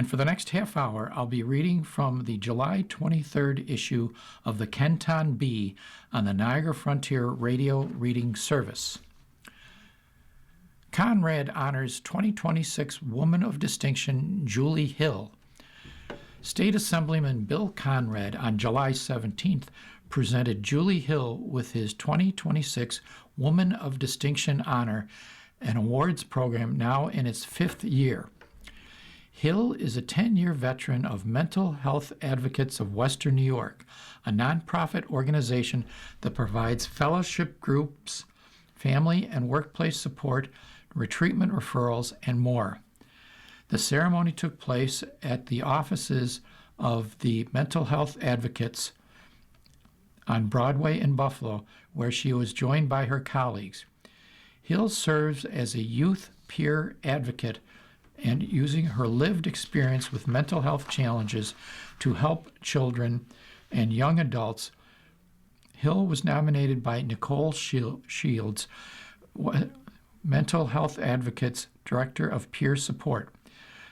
And for the next half hour, I'll be reading from the July 23rd issue of the Kenton Bee on the Niagara Frontier Radio Reading Service. Conrad honors 2026 Woman of Distinction Julie Hill. State Assemblyman Bill Conrad on July 17th presented Julie Hill with his 2026 Woman of Distinction honor, an awards program now in its 5th year. Hill is a 10-year veteran of Mental Health Advocates of Western New York, a nonprofit organization that provides fellowship groups, family and workplace support, retreatment referrals, and more. The ceremony took place at the offices of the Mental Health Advocates on Broadway in Buffalo, where she was joined by her colleagues. Hill serves as a youth peer advocate and using her lived experience with mental health challenges to help children and young adults. Hill was nominated by Nicole Shields, Mental Health Advocates Director of Peer Support.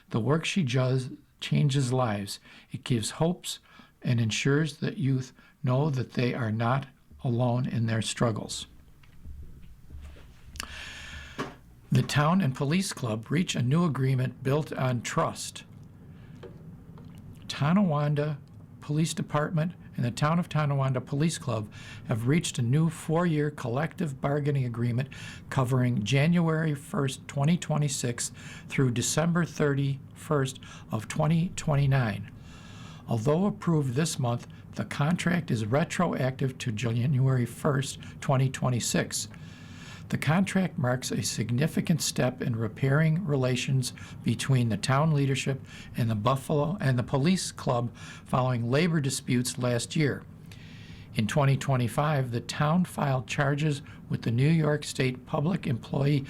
The work she does changes lives. It gives hopes and ensures that youth know that they are not alone in their struggles. The Town and Police Club reach a new agreement built on trust. Tonawanda Police Department and the Town of Tonawanda Police Club have reached a new 4-year collective bargaining agreement covering January 1st, 2026 through December 31st of 2029. Although approved this month, the contract is retroactive to January 1st, 2026. The contract marks a significant step in repairing relations between the town leadership and the Buffalo and the police club following labor disputes last year. In 2025, the town filed charges with the New York State Public Employment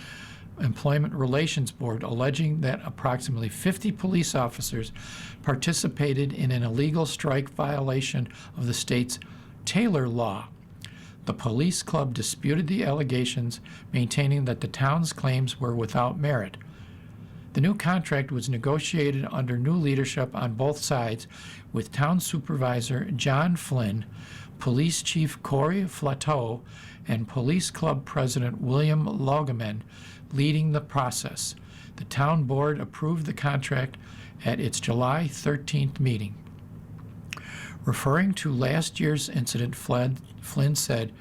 Relations Board alleging that approximately 50 police officers participated in an illegal strike violation of the state's Taylor Law. The police club disputed the allegations, maintaining that the town's claims were without merit. The new contract was negotiated under new leadership on both sides, with Town Supervisor John Flynn, Police Chief Corey Flateau, and Police Club President William Logeman leading the process. The town board approved the contract at its July 13th meeting. Referring to last year's incident, Flynn said,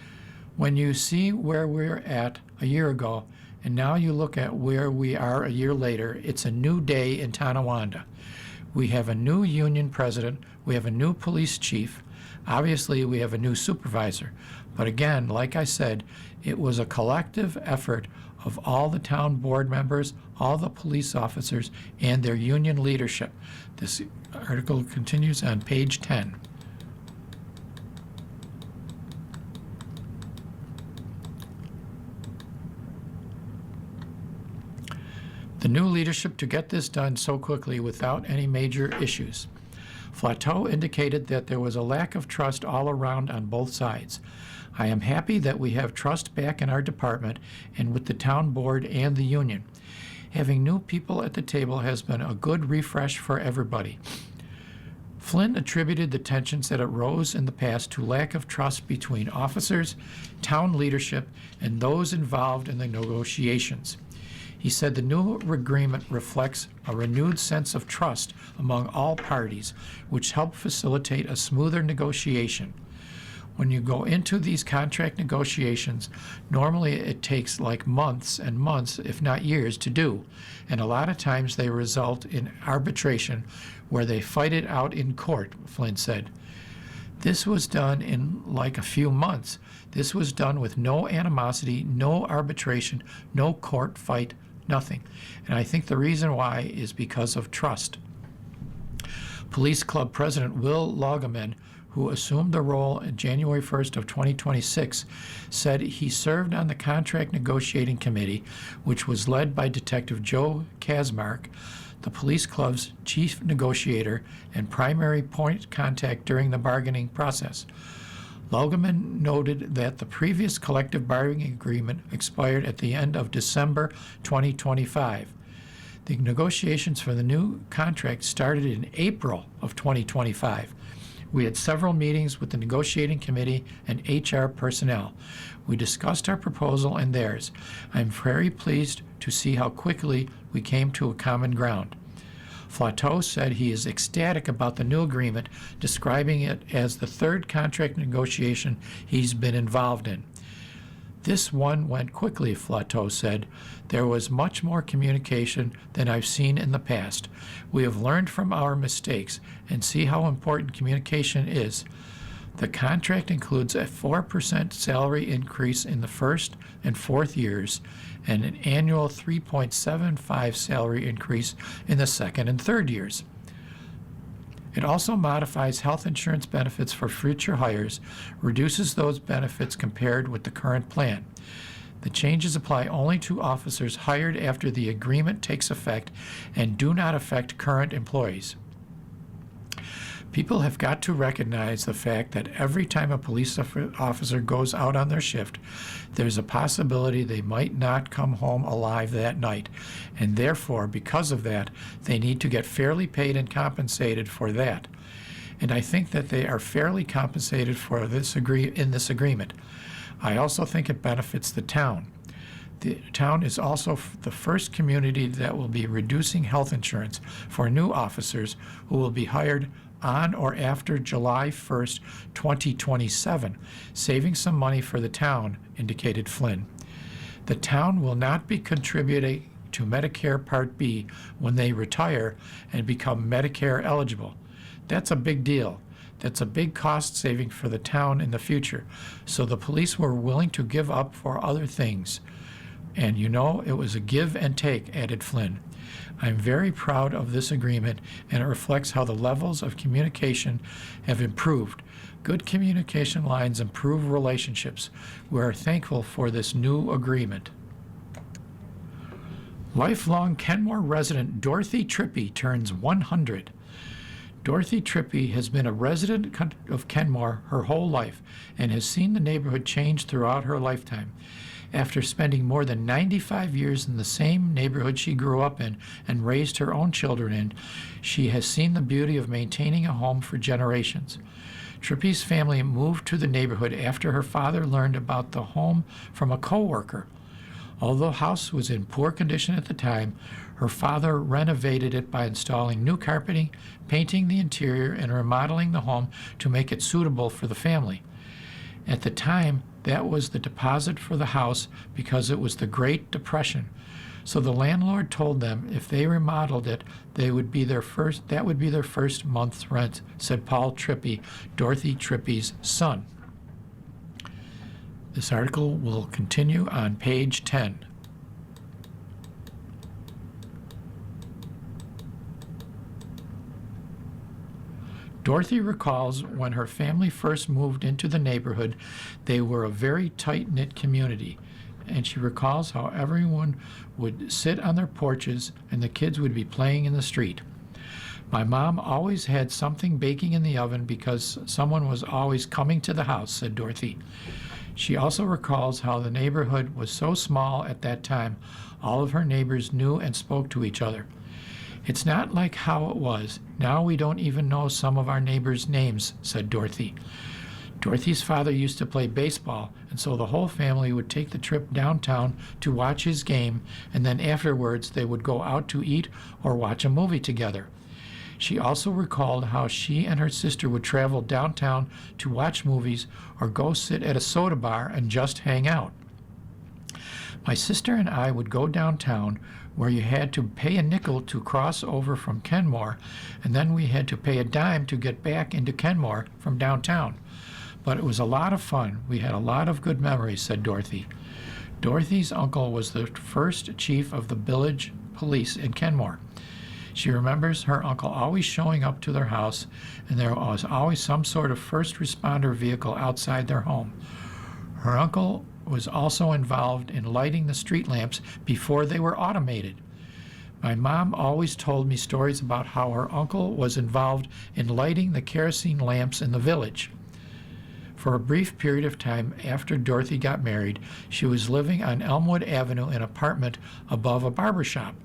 "When you see where we're at a year ago, and now you look at where we are a year later, it's a new day in Tonawanda. We have a new union president, we have a new police chief, obviously we have a new supervisor. But again, like I said, it was a collective effort of all the town board members, all the police officers, and their union leadership." This article continues on page 10. The new leadership to get this done so quickly without any major issues. Flateau indicated that there was a lack of trust all around on both sides. "I am happy that we have trust back in our department and with the town board and the union. Having new people at the table has been a good refresh for everybody." Flynn attributed the tensions that arose in the past to lack of trust between officers, town leadership, and those involved in the negotiations. He said the new agreement reflects a renewed sense of trust among all parties, which helped facilitate a smoother negotiation. When you go into these contract negotiations, normally it takes like months and months, if not years, to do. And a lot of times they result in arbitration where they fight it out in court, Flynn said. This was done in like a few months. This was done with no animosity, no arbitration, no court fight, nothing. And I think the reason why is because of trust. Police Club President Will Logeman, who assumed the role in January 1st of 2026, said he served on the contract negotiating committee, which was led by Detective Joe Kazmark, the police club's chief negotiator and primary point contact during the bargaining process. Logeman noted that the previous collective bargaining agreement expired at the end of December 2025. The negotiations for the new contract started in April of 2025. We had several meetings with the negotiating committee and HR personnel. We discussed our proposal and theirs. I'm very pleased to see how quickly we came to a common ground. Flateau said he is ecstatic about the new agreement, describing it as the third contract negotiation he's been involved in. This one went quickly, Flateau said. There was much more communication than I've seen in the past. We have learned from our mistakes and see how important communication is. The contract includes a 4% salary increase in the first and fourth years and an annual 3.75 salary increase in the second and third years. It also modifies health insurance benefits for future hires, reduces those benefits compared with the current plan. The changes apply only to officers hired after the agreement takes effect and do not affect current employees. People have got to recognize the fact that every time a police officer goes out on their shift, there's a possibility they might not come home alive that night, and therefore, because of that, they need to get fairly paid and compensated for that. And I think that they are fairly compensated for this in this agreement. I also think it benefits the town. The town is also the first community that will be reducing health insurance for new officers who will be hired on or after July 1st, 2027, saving some money for the town, indicated Flynn. The town will not be contributing to Medicare Part B when they retire and become Medicare eligible. That's a big deal. That's a big cost saving for the town in the future. So the police were willing to give up for other things. And it was a give and take, added Flynn. I'm very proud of this agreement, and it reflects how the levels of communication have improved. Good communication lines improve relationships. We are thankful for this new agreement. Lifelong Kenmore resident Dorothy Trippy turns 100. Dorothy Trippy has been a resident of Kenmore her whole life and has seen the neighborhood change throughout her lifetime. After spending more than 95 years in the same neighborhood she grew up in and raised her own children in, she has seen the beauty of maintaining a home for generations. Trippy's family moved to the neighborhood after her father learned about the home from a co-worker. Although the house was in poor condition at the time, her father renovated it by installing new carpeting, painting the interior, and remodeling the home to make it suitable for the family. At the time, that was the deposit for the house because it was the Great Depression. So the landlord told them if they remodeled it, that would be their first month's rent, said Paul Trippy, Dorothy Trippy's son. This article will continue on page 10. Dorothy recalls when her family first moved into the neighborhood, they were a very tight-knit community, and she recalls how everyone would sit on their porches and the kids would be playing in the street. My mom always had something baking in the oven because someone was always coming to the house, said Dorothy. She also recalls how the neighborhood was so small at that time, all of her neighbors knew and spoke to each other. It's not like how it was. Now we don't even know some of our neighbors' names, said Dorothy. Dorothy's father used to play baseball, and so the whole family would take the trip downtown to watch his game, and then afterwards they would go out to eat or watch a movie together. She also recalled how she and her sister would travel downtown to watch movies or go sit at a soda bar and just hang out. My sister and I would go downtown where you had to pay a nickel to cross over from Kenmore, and then we had to pay a dime to get back into Kenmore from downtown. But it was a lot of fun. We had a lot of good memories, said Dorothy. Dorothy's uncle was the first chief of the village police in Kenmore. She remembers her uncle always showing up to their house, and there was always some sort of first responder vehicle outside their home. Her uncle was also involved in lighting the street lamps before they were automated. My mom always told me stories about how her uncle was involved in lighting the kerosene lamps in the village. For a brief period of time after Dorothy got married, she was living on Elmwood Avenue in an apartment above a barber shop.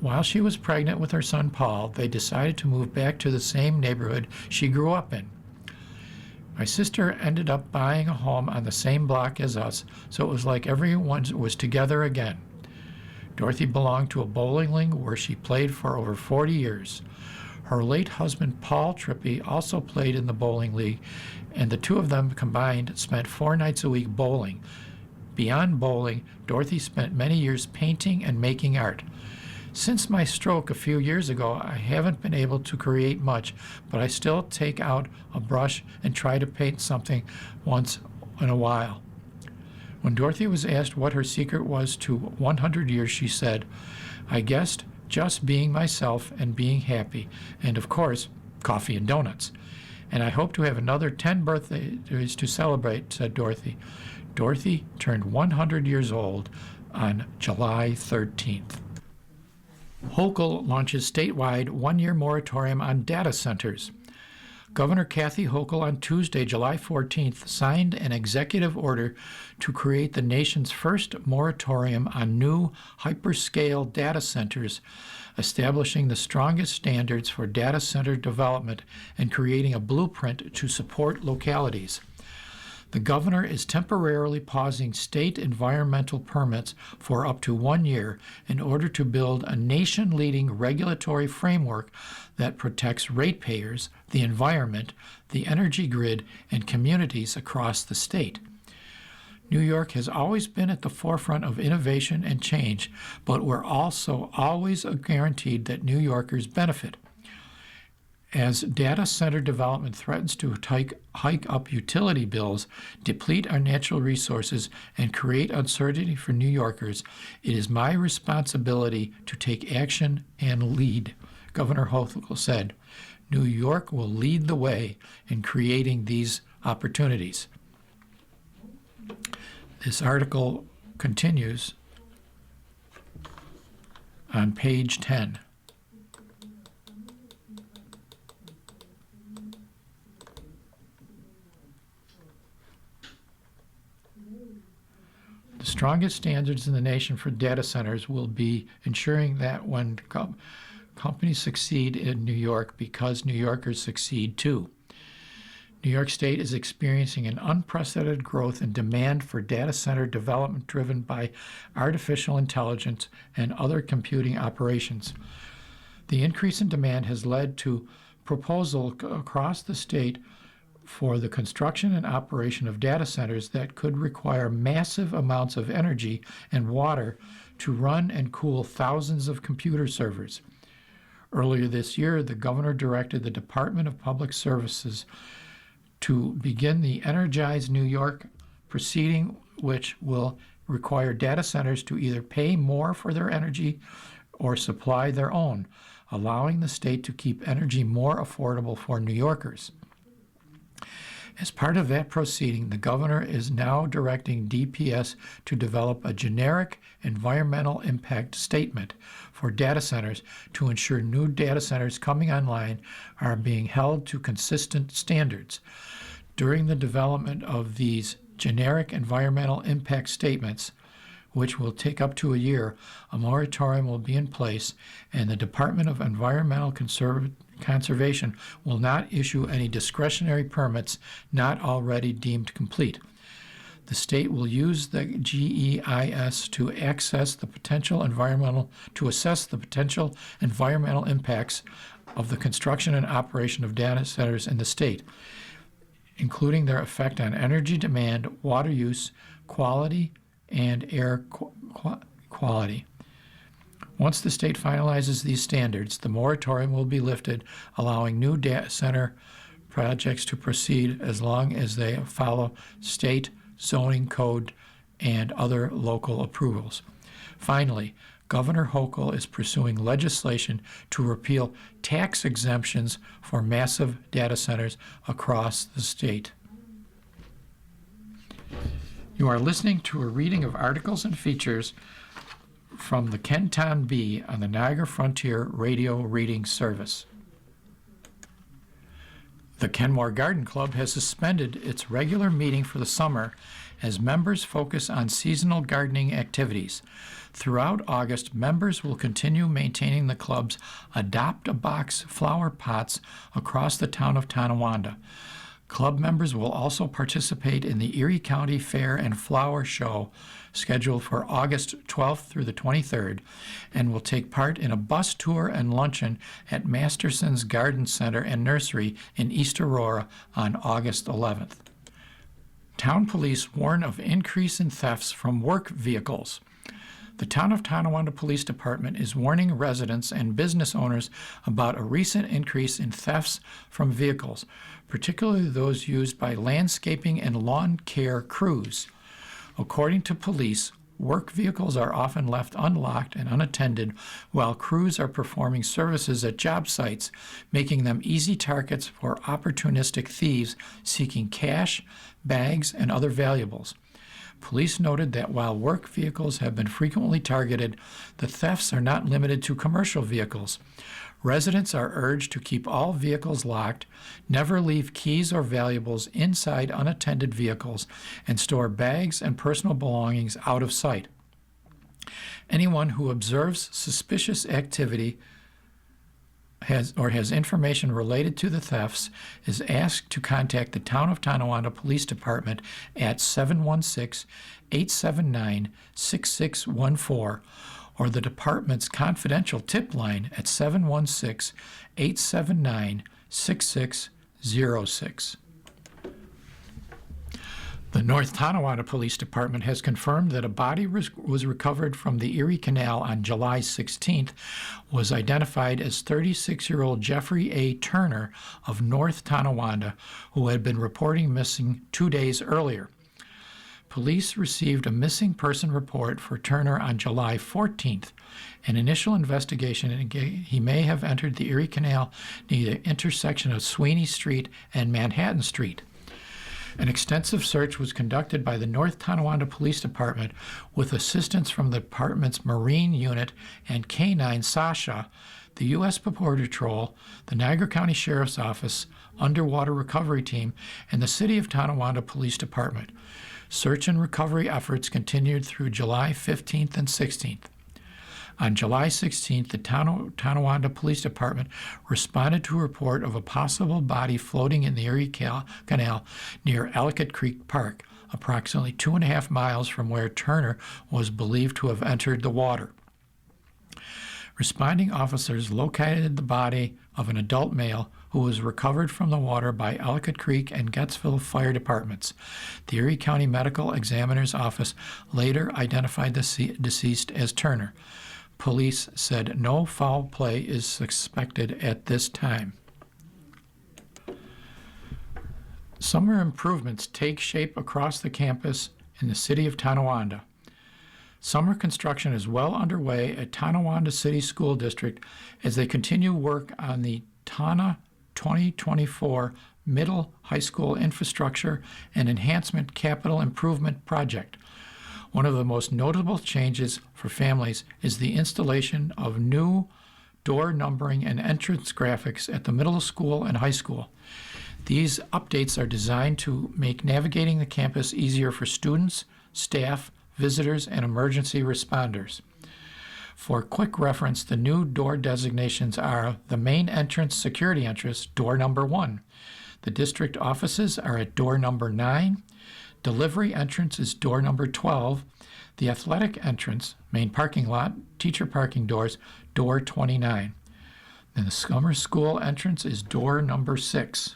While she was pregnant with her son Paul, they decided to move back to the same neighborhood she grew up in. My sister ended up buying a home on the same block as us, so it was like everyone was together again. Dorothy belonged to a bowling league where she played for over 40 years. Her late husband, Paul Trippi, also played in the bowling league, and the two of them combined spent 4 nights a week bowling. Beyond bowling, Dorothy spent many years painting and making art. Since my stroke a few years ago, I haven't been able to create much, but I still take out a brush and try to paint something once in a while. When Dorothy was asked what her secret was to 100 years, she said, "I guessed just being myself and being happy, and of course, coffee and donuts. And I hope to have another 10 birthdays to celebrate," said Dorothy. Dorothy turned 100 years old on July 13th. Hochul launches statewide 1-year moratorium on data centers. Governor Kathy Hochul on Tuesday, July 14th, signed an executive order to create the nation's first moratorium on new hyperscale data centers, establishing the strongest standards for data center development and creating a blueprint to support localities. The governor is temporarily pausing state environmental permits for up to 1 year in order to build a nation-leading regulatory framework that protects ratepayers, the environment, the energy grid, and communities across the state. New York has always been at the forefront of innovation and change, but we're also always guaranteed that New Yorkers benefit. As data center development threatens to hike up utility bills, deplete our natural resources, and create uncertainty for New Yorkers, it is my responsibility to take action and lead, Governor Hochul said. New York will lead the way in creating these opportunities. This article continues on page 10. The strongest standards in the nation for data centers will be ensuring that when companies succeed in New York, because New Yorkers succeed too. New York State is experiencing an unprecedented growth in demand for data center development driven by artificial intelligence and other computing operations. The increase in demand has led to proposals across the state for the construction and operation of data centers that could require massive amounts of energy and water to run and cool thousands of computer servers. Earlier this year, the governor directed the Department of Public Services to begin the Energize New York proceeding, which will require data centers to either pay more for their energy or supply their own, allowing the state to keep energy more affordable for New Yorkers. As part of that proceeding, the governor is now directing DPS to develop a generic environmental impact statement for data centers to ensure new data centers coming online are being held to consistent standards. During the development of these generic environmental impact statements, which will take up to a year, a moratorium will be in place, and the Department of Environmental Conservation will not issue any discretionary permits not already deemed complete. The state will use the GEIS to assess the potential environmental impacts of the construction and operation of data centers in the state, including their effect on energy demand, water use, quality, and air quality. Once the state finalizes these standards, the moratorium will be lifted, allowing new data center projects to proceed as long as they follow state zoning code and other local approvals. Finally, Governor Hochul is pursuing legislation to repeal tax exemptions for massive data centers across the state. You are listening to a reading of articles and features from the Kenton Bee on the Niagara Frontier Radio Reading Service. The Kenmore Garden Club has suspended its regular meeting for the summer as members focus on seasonal gardening activities. Throughout August, members will continue maintaining the club's Adopt-A-Box flower pots across the town of Tonawanda. Club members will also participate in the Erie County Fair and Flower Show, scheduled for August 12th through the 23rd, and will take part in a bus tour and luncheon at Masterson's Garden Center and Nursery in East Aurora on August 11th. Town police warn of increase in thefts from work vehicles. The Town of Tonawanda Police Department is warning residents and business owners about a recent increase in thefts from vehicles, particularly those used by landscaping and lawn care crews. According to police, work vehicles are often left unlocked and unattended while crews are performing services at job sites, making them easy targets for opportunistic thieves seeking cash, bags, and other valuables. Police noted that while work vehicles have been frequently targeted, the thefts are not limited to commercial vehicles. Residents are urged to keep all vehicles locked, never leave keys or valuables inside unattended vehicles, and store bags and personal belongings out of sight. Anyone who observes suspicious activity has information related to the thefts is asked to contact the Town of Tonawanda Police Department at 716-879-6614 or the department's confidential tip line at 716-879-6606. The North Tonawanda Police Department has confirmed that a body was recovered from the Erie Canal on July 16th, was identified as 36-year-old Jeffrey A. Turner of North Tonawanda, who had been reporting missing 2 days earlier. Police received a missing person report for Turner on July 14th. An initial investigation indicated he may have entered the Erie Canal near the intersection of Sweeney Street and Manhattan Street. An extensive search was conducted by the North Tonawanda Police Department with assistance from the department's Marine Unit and K-9 Sasha, the U.S. Border Patrol, the Niagara County Sheriff's Office, Underwater Recovery Team, and the City of Tonawanda Police Department. Search and recovery efforts continued through July 15th and 16th. On July 16th, the Tonawanda Police Department responded to a report of a possible body floating in the Erie Canal near Ellicott Creek Park, approximately 2.5 miles from where Turner was believed to have entered the water. Responding officers located the body of an adult male who was recovered from the water by Ellicott Creek and Gettsville Fire Departments. The Erie County Medical Examiner's Office later identified the deceased as Turner. Police said no foul play is suspected at this time. Summer improvements take shape across the campus in the city of Tonawanda. Summer construction is well underway at Tonawanda City School District as they continue work on the TANA 2024 Middle High School Infrastructure and Enhancement Capital Improvement Project. One of the most notable changes for families is the installation of new door numbering and entrance graphics at the middle school and high school. These updates are designed to make navigating the campus easier for students, staff, visitors, and emergency responders. For quick reference, the new door designations are the main entrance security entrance, door number 1. The district offices are at door number 9. Delivery entrance is door number 12. The athletic entrance, main parking lot, teacher parking doors, door 29. And the summer school entrance is door number 6.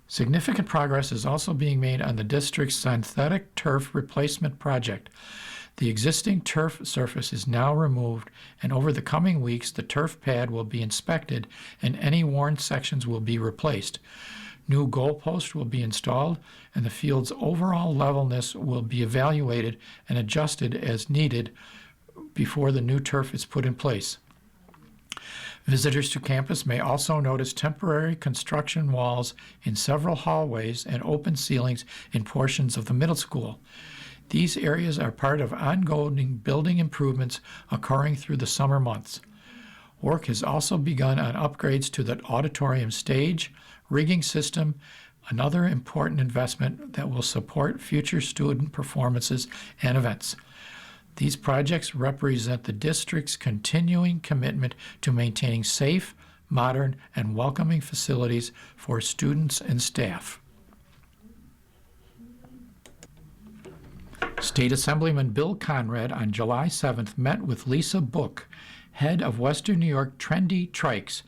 Significant progress is also being made on the district's synthetic turf replacement project. The existing turf surface is now removed, and over the coming weeks, the turf pad will be inspected and any worn sections will be replaced. New goalposts will be installed, and the field's overall levelness will be evaluated and adjusted as needed before the new turf is put in place. Visitors to campus may also notice temporary construction walls in several hallways and open ceilings in portions of the middle school. These areas are part of ongoing building improvements occurring through the summer months. Work has also begun on upgrades to the auditorium stage, rigging system, another important investment that will support future student performances and events. These projects represent the district's continuing commitment to maintaining safe, modern, and welcoming facilities for students and staff. State Assemblyman Bill Conrad on July 7th met with Lisa Book, head of Western New York Trendy Trikes,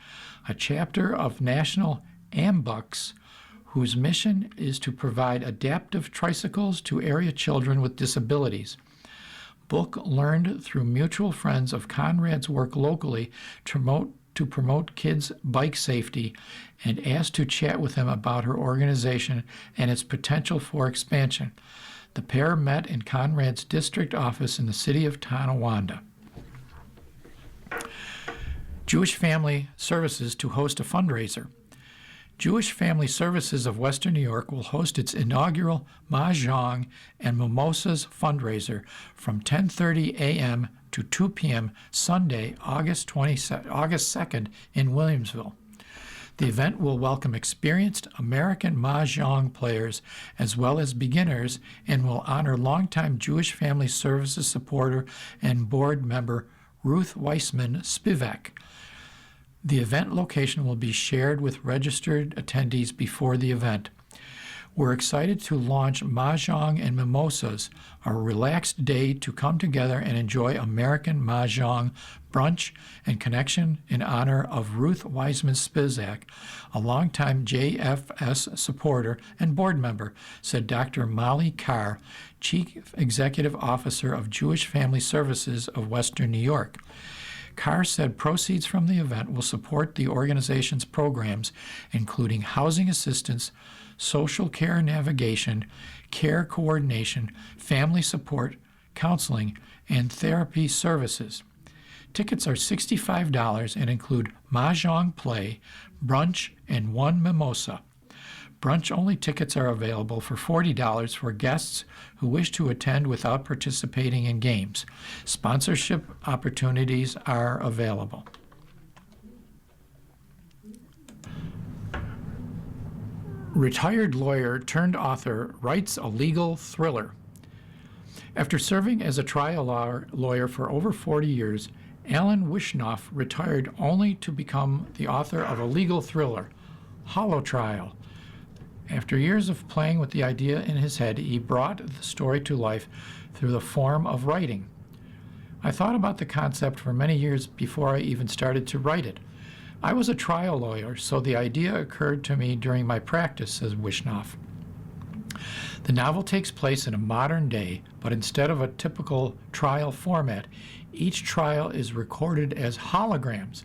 a chapter of National AMBUCS, whose mission is to provide adaptive tricycles to area children with disabilities. Book learned through mutual friends of Conrad's work locally to promote kids' bike safety and asked to chat with him about her organization and its potential for expansion. The pair met in Conrad's district office in the city of Tonawanda. Jewish Family Services to host a fundraiser. Jewish Family Services of Western New York will host its inaugural Mahjong and Mimosas fundraiser from 10:30 a.m. to 2 p.m. Sunday, August 2nd in Williamsville. The event will welcome experienced American Mahjong players as well as beginners and will honor longtime Jewish Family Services supporter and board member Ruth Weissman Spivak. The event location will be shared with registered attendees before the event. We're excited to launch Mahjong and Mimosas, a relaxed day to come together and enjoy American Mahjong brunch and connection in honor of Ruth Wiseman Spizak, a longtime JFS supporter and board member, said Dr. Molly Carr, Chief Executive Officer of Jewish Family Services of Western New York. Carr said proceeds from the event will support the organization's programs, including housing assistance, social care navigation, care coordination, family support, counseling, and therapy services. Tickets are $65 and include Mahjong play, brunch, and one mimosa. Brunch-only tickets are available for $40 for guests who wish to attend without participating in games. Sponsorship opportunities are available. Retired lawyer turned author writes a legal thriller. After serving as a trial lawyer for over 40 years, Alan Wishnoff retired only to become the author of a legal thriller, Hollow Trial. After years of playing with the idea in his head, he brought the story to life through the form of writing. I thought about the concept for many years before I even started to write it. I was a trial lawyer, so the idea occurred to me during my practice, says Wishnoff. The novel takes place in a modern day, but instead of a typical trial format, each trial is recorded as holograms.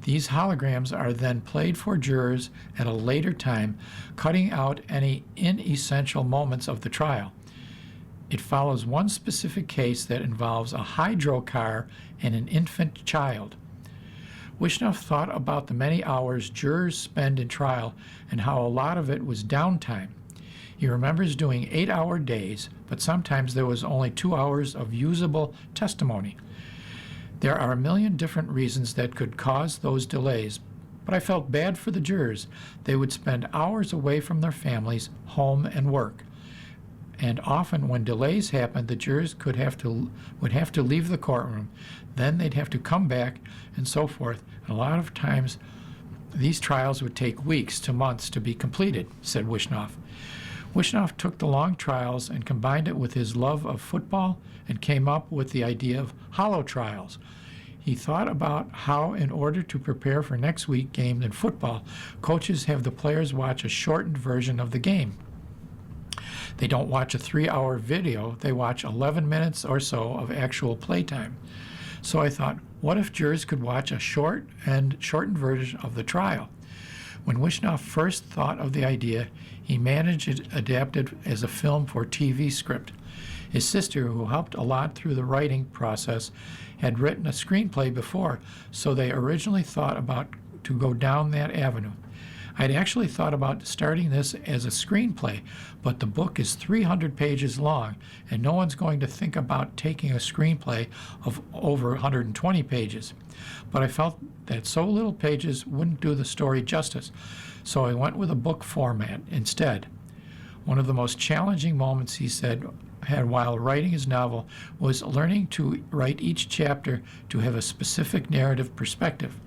These holograms are then played for jurors at a later time, cutting out any inessential moments of the trial. It follows one specific case that involves a hydro car and an infant child. Wishnoff thought about the many hours jurors spend in trial and how a lot of it was downtime. He remembers doing 8-hour days, but sometimes there was only 2 hours of usable testimony. There are a million different reasons that could cause those delays, but I felt bad for the jurors. They would spend hours away from their families, home, and work. And often when delays happened, the jurors would have to leave the courtroom. Then they'd have to come back and so forth. And a lot of times these trials would take weeks to months to be completed, said Wishnoff. Wishnoff took the long trials and combined it with his love of football and came up with the idea of hollow trials. He thought about how, in order to prepare for next week's game in football, coaches have the players watch a shortened version of the game. They don't watch a 3-hour video, they watch 11 minutes or so of actual playtime. So I thought, what if jurors could watch a shortened version of the trial? When Wishnoff first thought of the idea, he managed it adapted as a film for TV script. His sister, who helped a lot through the writing process, had written a screenplay before, so they originally thought about to go down that avenue. I'd actually thought about starting this as a screenplay, but the book is 300 pages long, and no one's going to think about taking a screenplay of over 120 pages. But I felt that so little pages wouldn't do the story justice, so I went with a book format instead. One of the most challenging moments, he said, had while writing his novel was learning to write each chapter to have a specific narrative perspective.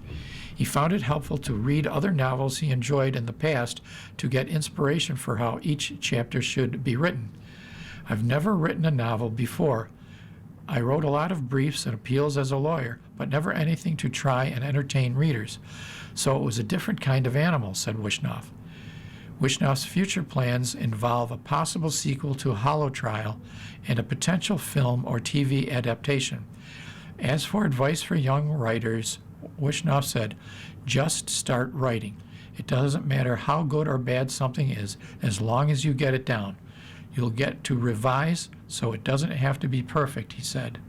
He found it helpful to read other novels he enjoyed in the past to get inspiration for how each chapter should be written. I've never written a novel before. I wrote a lot of briefs and appeals as a lawyer, but never anything to try and entertain readers. So it was a different kind of animal, said Wishnoff. Wishnoff's future plans involve a possible sequel to Hollow Trial and a potential film or TV adaptation. As for advice for young writers, Wishnoff said, just start writing. It doesn't matter how good or bad something is, as long as you get it down. You'll get to revise, so it doesn't have to be perfect, he said.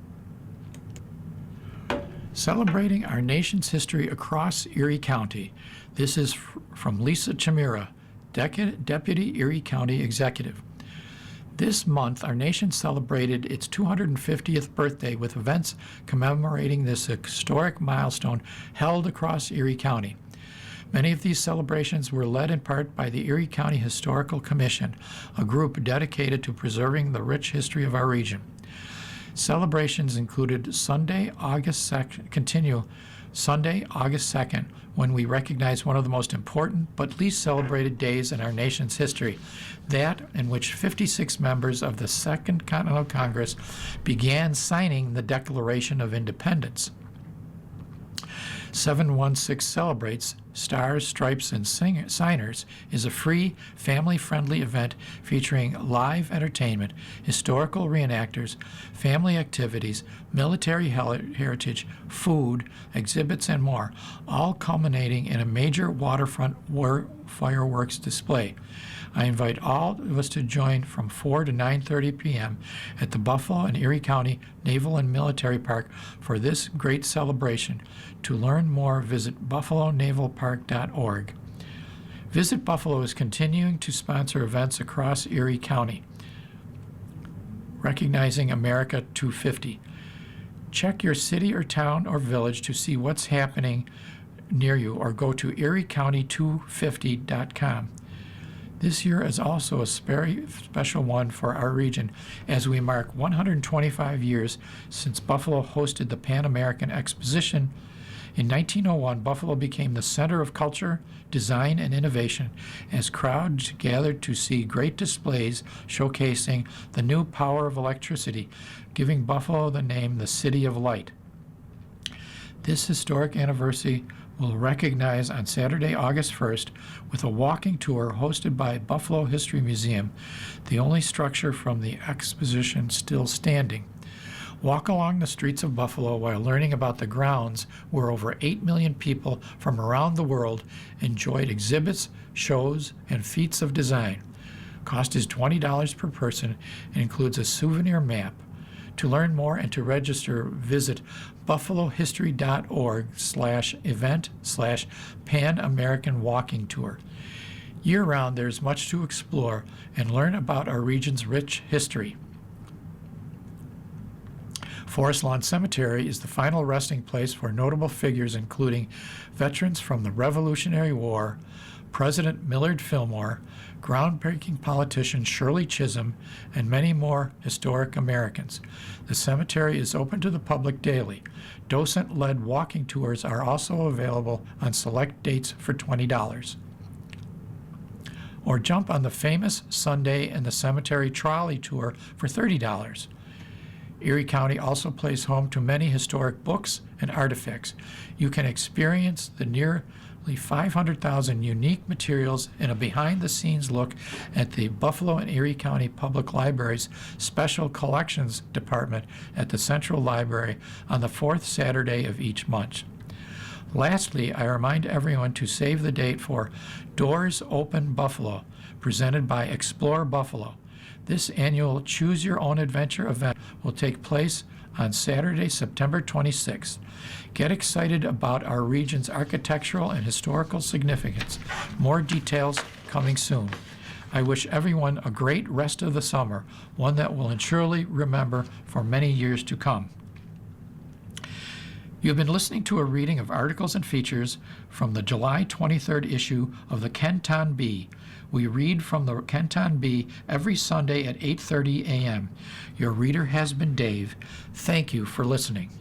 Celebrating our nation's history across Erie County. This is from Lisa Chimera, Deputy Erie County Executive. This month, our nation celebrated its 250th birthday with events commemorating this historic milestone held across Erie County. Many of these celebrations were led in part by the Erie County Historical Commission, a group dedicated to preserving the rich history of our region. Celebrations included Sunday, August 2nd, when we recognize one of the most important but least celebrated days in our nation's history, that in which 56 members of the Second Continental Congress began signing the Declaration of Independence. 716 Celebrates, Stars, Stripes, and Signers is a free, family-friendly event featuring live entertainment, historical reenactors, family activities, military heritage, food, exhibits, and more, all culminating in a major waterfront fireworks display. I invite all of us to join from 4 to 9:30 p.m. at the Buffalo and Erie County Naval and Military Park for this great celebration. To learn more, visit buffalonavalpark.org. Visit Buffalo is continuing to sponsor events across Erie County, recognizing America 250. Check your city or town or village to see what's happening near you, or go to eriecounty250.com. This year is also a very special one for our region as we mark 125 years since Buffalo hosted the Pan American Exposition. In 1901, Buffalo became the center of culture, design, and innovation as crowds gathered to see great displays showcasing the new power of electricity, giving Buffalo the name the City of Light. This historic anniversary will recognize on Saturday, August 1st, with a walking tour hosted by Buffalo History Museum, the only structure from the exposition still standing. Walk along the streets of Buffalo while learning about the grounds where over 8 million people from around the world enjoyed exhibits, shows, and feats of design. Cost is $20 per person and includes a souvenir map. To learn more and to register, visit buffalohistory.org/event/Pan American Walking Tour. Year-round, there's much to explore and learn about our region's rich history. Forest Lawn Cemetery is the final resting place for notable figures including veterans from the Revolutionary War, President Millard Fillmore, groundbreaking politician Shirley Chisholm, and many more historic Americans. The cemetery is open to the public daily. Docent-led walking tours are also available on select dates for $20. Or jump on the famous Sunday in the Cemetery trolley tour for $30. Erie County also plays home to many historic books and artifacts. You can experience the nearly 500,000 unique materials in a behind-the-scenes look at the Buffalo and Erie County Public Library's Special Collections Department at the Central Library on the fourth Saturday of each month. Lastly, I remind everyone to save the date for Doors Open Buffalo, presented by Explore Buffalo. This annual Choose Your Own Adventure event will take place on Saturday, September 26th. Get excited about our region's architectural and historical significance. More details coming soon. I wish everyone a great rest of the summer, one that we'll surely remember for many years to come. You've been listening to a reading of articles and features from the July 23rd issue of the Kenton Bee. We read from the Kenton Bee every Sunday at 8:30 a.m. Your reader has been Dave. Thank you for listening.